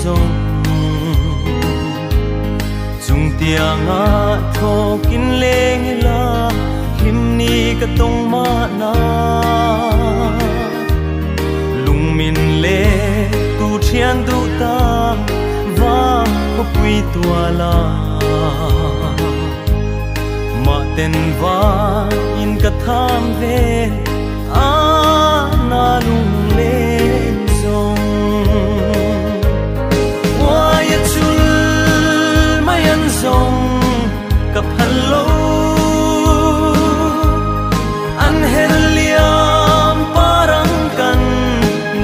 sông chung tiang a tho kin leng la him ni ka tong ma na lung min le tu thian du ta va ko pui tua la ma ten va in ka tham ve a na lung lên sông hoa ya chul mai an sông ka phan lo an her liam parang kan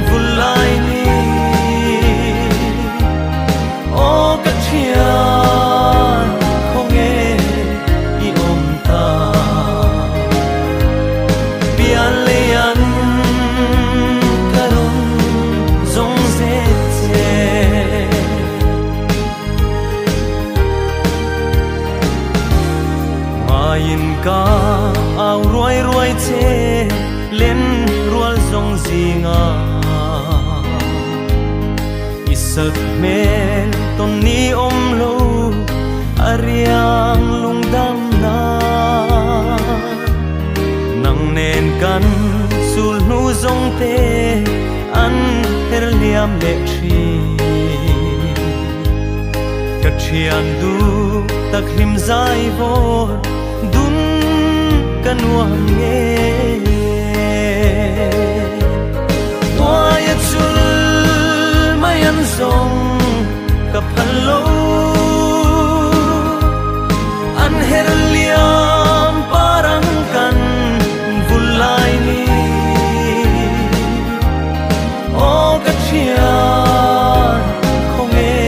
vulai ni o ka thian không nghe i om ta bian le an karon zong ze che main ka au ruai ruai che len rual zong zinga isak mel ton ni om lo ariang lungdam na nang nen kan sul nu zong te an her liam le thi ka thian du tak him zai vo dun kan wang nge hoa ya chul mai an song ka phan lo an her liam parang kan vulai ni o ka thian không nghe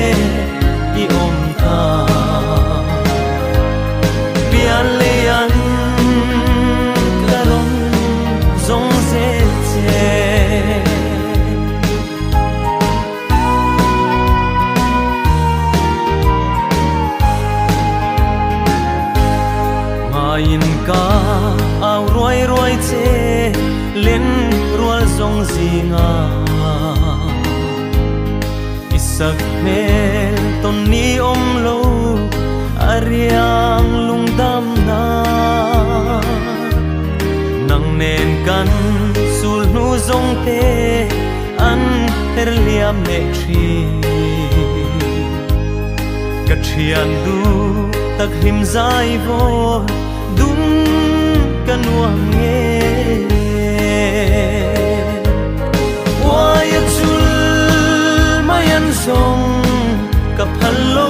i om ta bian le an karon zong ze che in ka au ruai ruai che len rual zong zinga isak mel ton ni om lo ariang lungdam na nang nen kan sul nu zong te an her liam le thi ka thian du tak him zai vo dun kan wang nge hoa ya chul mai an song ka phan lo